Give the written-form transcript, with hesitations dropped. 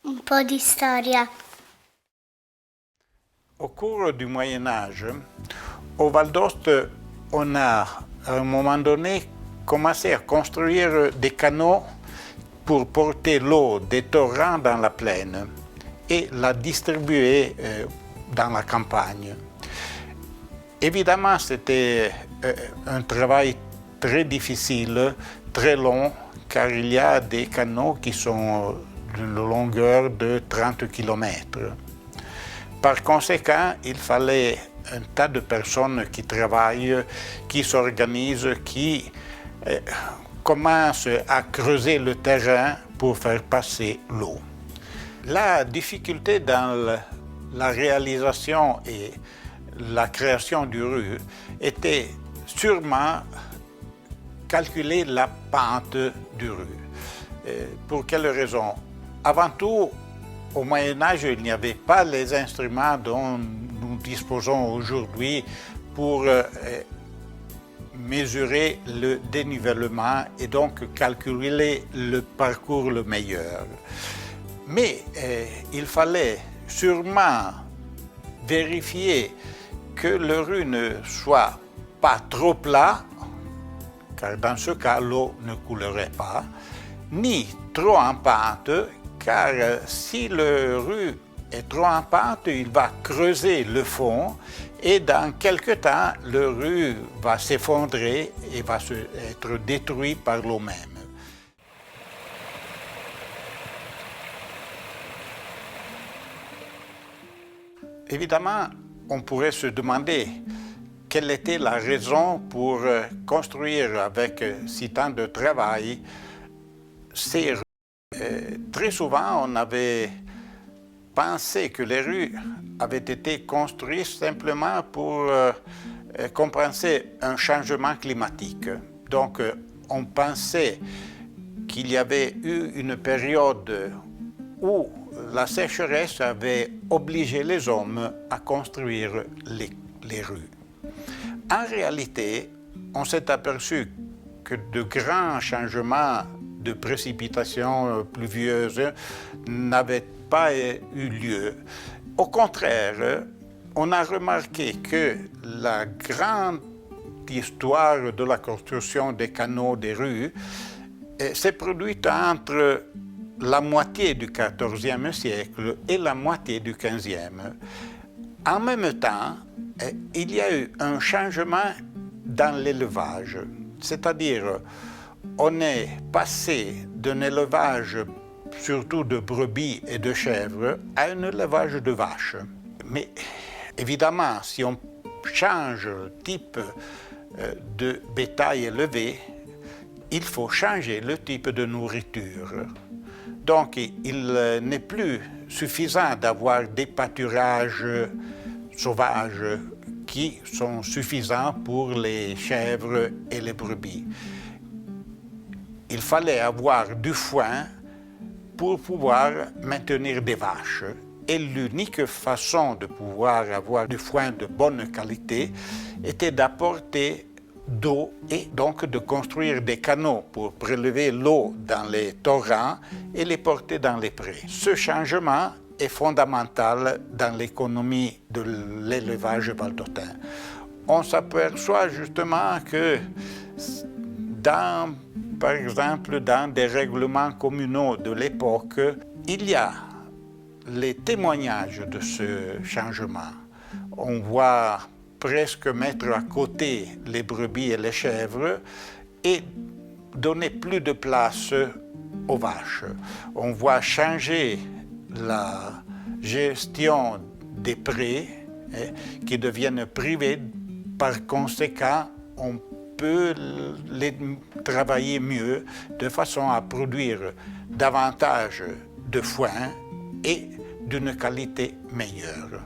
Un po' di storia. Au cours du Moyen Âge, au Val d'Aoste, on a à un moment donné commencé à construire des canaux pour porter l'eau des torrents dans la plaine et la distribuer dans la campagne. Évidemment, c'était un travail très difficile, très long, car il y a des canaux qui sont d'une longueur de 30 km. Par conséquent, il fallait un tas de personnes qui travaillent, qui s'organisent, qui commencent à creuser le terrain pour faire passer l'eau. La difficulté dans la réalisation et la création du rue était sûrement calculer la pente du rue. Pour quelle raison? Avant tout, au Moyen Âge, il n'y avait pas les instruments dont nous disposons aujourd'hui pour mesurer le dénivellement et donc calculer le parcours le meilleur. Mais il fallait sûrement vérifier que le rue ne soit pas trop plat, car dans ce cas, l'eau ne coulerait pas, ni trop en pente, car si le rue est trop en pente, il va creuser le fond et dans quelque temps, le rue va s'effondrer et va être détruit par l'eau même. Évidemment, on pourrait se demander quelle était la raison pour construire avec si tant de travail ces rues. Très souvent, on avait pensé que les rues avaient été construites simplement pour compenser un changement climatique. Donc, on pensait qu'il y avait eu une période où la sécheresse avait obligé les hommes à construire les rues. En réalité, on s'est aperçu que de grands changements de précipitations pluvieuses n'avaient pas eu lieu. Au contraire, on a remarqué que la grande histoire de la construction des canaux des rues s'est produite entre la moitié du XIVe siècle et la moitié du XVe. En même temps, il y a eu un changement dans l'élevage, c'est-à-dire on est passé d'un élevage surtout de brebis et de chèvres à un élevage de vaches. Mais évidemment, si on change le type de bétail élevé, il faut changer le type de nourriture. Donc, il n'est plus suffisant d'avoir des pâturages sauvages qui sont suffisants pour les chèvres et les brebis. Il fallait avoir du foin pour pouvoir maintenir des vaches. Et l'unique façon de pouvoir avoir du foin de bonne qualité était d'apporter d'eau et donc de construire des canaux pour prélever l'eau dans les torrents et les porter dans les prés. Ce changement est fondamental dans l'économie de l'élevage valdôtain. On s'aperçoit justement que par exemple, dans des règlements communaux de l'époque, il y a les témoignages de ce changement. On voit presque mettre à côté les brebis et les chèvres et donner plus de place aux vaches. On voit changer la gestion des prés qui deviennent privés. Par conséquent, on peut les travailler mieux de façon à produire davantage de foin et d'une qualité meilleure.